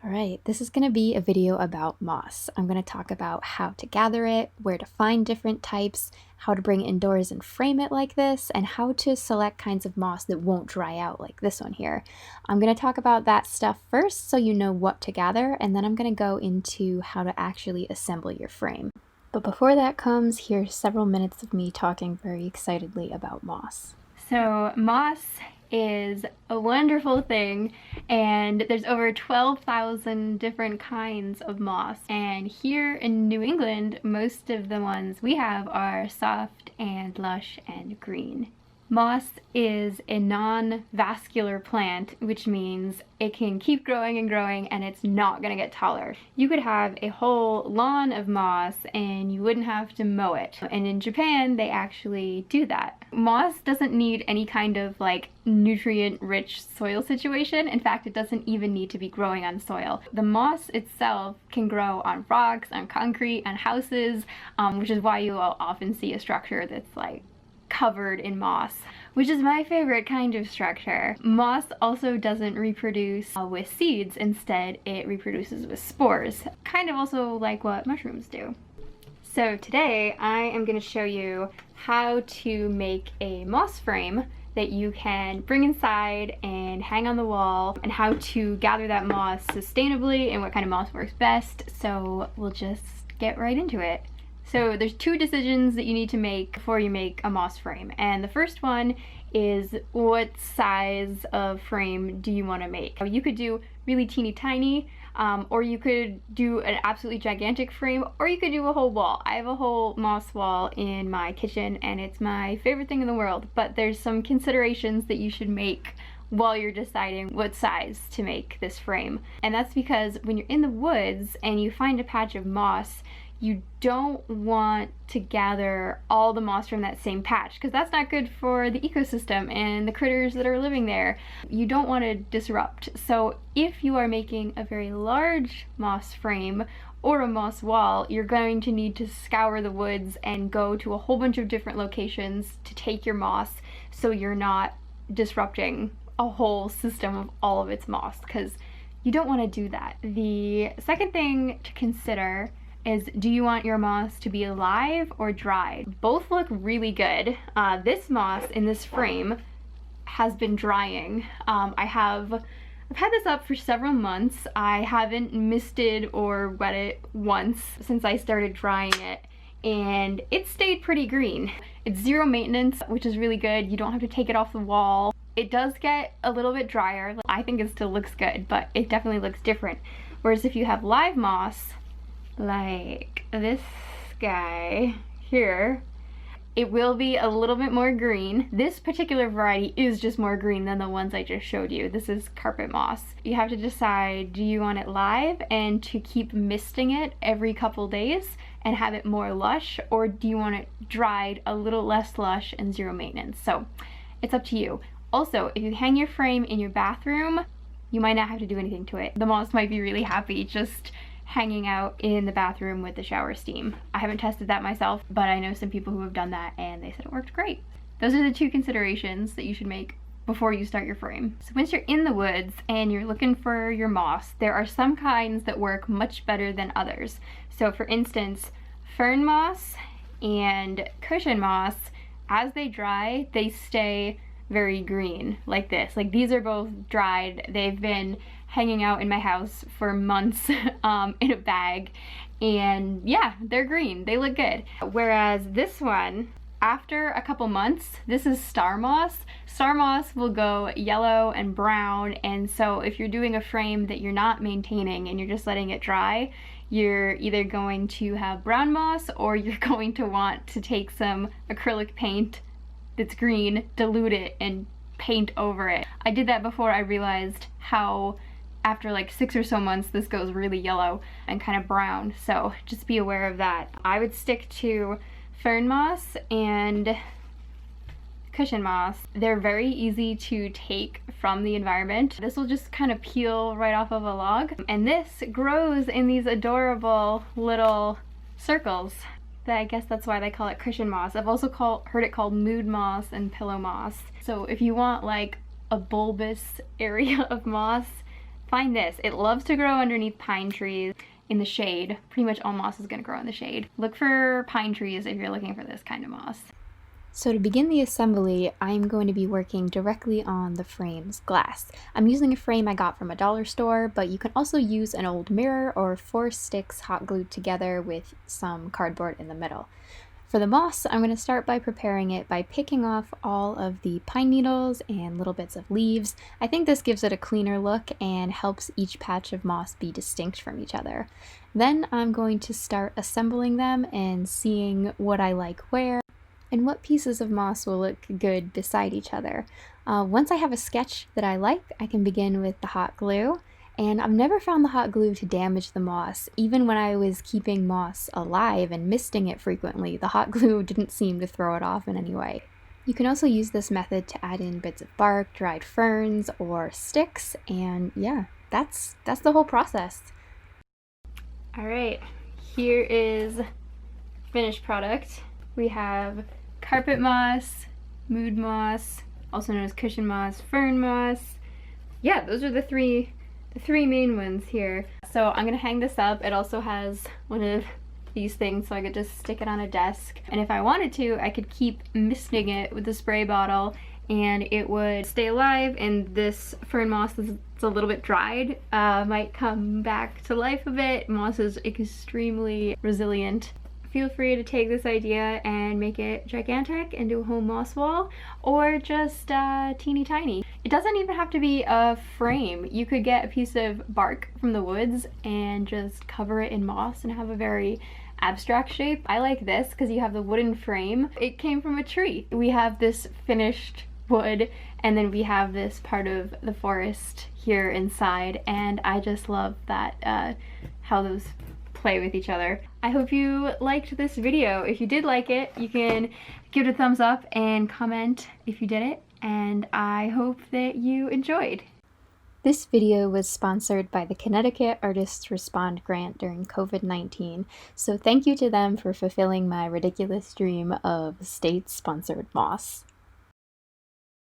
Alright, this is going to be a video about moss. I'm going to talk about how to gather it, where to find different types, how to bring it indoors and frame it like this, and how to select kinds of moss that won't dry out like this one here. I'm going to talk about that stuff first so you know what to gather, and then I'm going to go into how to actually assemble your frame. But before that comes, here's several minutes of me talking very excitedly about moss. So moss is a wonderful thing, and there's over 12,000 different kinds of moss, and here in New England most of the ones we have are soft and lush and green. Moss is a non-vascular plant, which means it can keep growing and growing and it's not gonna get taller. You could have a whole lawn of moss and you wouldn't have to mow it. And in Japan, they actually do that. Moss doesn't need any kind of nutrient-rich soil situation. In fact, it doesn't even need to be growing on soil. The moss itself can grow on rocks, on concrete, on houses, which is why you will often see a structure that's covered in moss, which is my favorite kind of structure. Moss also doesn't reproduce with seeds. Instead, it reproduces with spores, kind of also like what mushrooms do. So today I am going to show you how to make a moss frame that you can bring inside and hang on the wall, and how to gather that moss sustainably and what kind of moss works best. So we'll just get right into it. So there's two decisions that you need to make before you make a moss frame. And the first one is, what size of frame do you want to make? You could do really teeny tiny, or you could do an absolutely gigantic frame, or you could do a whole wall. I have a whole moss wall in my kitchen and it's my favorite thing in the world, but there's some considerations that you should make while you're deciding what size to make this frame. And that's because when you're in the woods and you find a patch of moss, you don't want to gather all the moss from that same patch, because that's not good for the ecosystem and the critters that are living there. You don't want to disrupt. So if you are making a very large moss frame or a moss wall, you're going to need to scour the woods and go to a whole bunch of different locations to take your moss, so you're not disrupting a whole system of all of its moss, because you don't want to do that. The second thing to consider is, do you want your moss to be alive or dried? Both look really good. This moss in this frame has been drying. I've had this up for several months. I haven't misted or wet it once since I started drying it, and it stayed pretty green. It's zero maintenance, which is really good. You don't have to take it off the wall. It does get a little bit drier. I think it still looks good, but it definitely looks different. Whereas if you have live moss, like this guy here, it will be a little bit more green. This particular variety is just more green than the ones I just showed you. This is carpet moss. You have to decide, do you want it live and to keep misting it every couple days and have it more lush, or do you want it dried, a little less lush and zero maintenance? So it's up to you. Also, if you hang your frame in your bathroom, you might not have to do anything to it. The moss might be really happy just hanging out in the bathroom with the shower steam. I haven't tested that myself, but I know some people who have done that and they said it worked great. Those are the two considerations that you should make before you start your frame. So once you're in the woods and you're looking for your moss, there are some kinds that work much better than others. So for instance, fern moss and cushion moss, as they dry, they stay very green like this. Like, these are both dried. They've been hanging out in my house for months in a bag, and yeah, they're green. They look good. Whereas this one, after a couple months, this is star moss. Star moss will go yellow and brown, and so if you're doing a frame that you're not maintaining and you're just letting it dry, you're either going to have brown moss, or you're going to want to take some acrylic paint that's green, dilute it, and paint over it. I did that before I realized how after 6 or so months this goes really yellow and kind of brown, so just be aware of that. I would stick to fern moss and cushion moss. They're very easy to take from the environment. This will just kind of peel right off of a log, and this grows in these adorable little circles. I guess that's why they call it cushion moss. I've also heard it called mood moss and pillow moss. So if you want a bulbous area of moss, find this. It loves to grow underneath pine trees in the shade. Pretty much all moss is gonna grow in the shade. Look for pine trees if you're looking for this kind of moss. So to begin the assembly, I'm going to be working directly on the frame's glass. I'm using a frame I got from a dollar store, but you can also use an old mirror or 4 sticks hot glued together with some cardboard in the middle. For the moss, I'm going to start by preparing it by picking off all of the pine needles and little bits of leaves. I think this gives it a cleaner look and helps each patch of moss be distinct from each other. Then I'm going to start assembling them and seeing what I like where and what pieces of moss will look good beside each other. Once I have a sketch that I like, I can begin with the hot glue. And I've never found the hot glue to damage the moss. Even when I was keeping moss alive and misting it frequently, the hot glue didn't seem to throw it off in any way. You can also use this method to add in bits of bark, dried ferns, or sticks, and yeah, that's the whole process. All right, here is finished product. We have carpet moss, mood moss, also known as cushion moss, fern moss. Yeah, those are the three main ones here. So I'm gonna hang this up. It also has one of these things so I could just stick it on a desk. And if I wanted to, I could keep misting it with the spray bottle and it would stay alive, and this fern moss is a little bit dried, might come back to life a bit. Moss is extremely resilient. Feel free to take this idea and make it gigantic and do a whole moss wall, or just teeny tiny. It doesn't even have to be a frame. You could get a piece of bark from the woods and just cover it in moss and have a very abstract shape. I like this because you have the wooden frame. It came from a tree. We have this finished wood, and then we have this part of the forest here inside, and I just love that how those play with each other. I hope you liked this video. If you did like it, you can give it a thumbs up and comment if you did it, and I hope that you enjoyed. This video was sponsored by the Connecticut Artists Respond grant during COVID-19, so thank you to them for fulfilling my ridiculous dream of state-sponsored moss.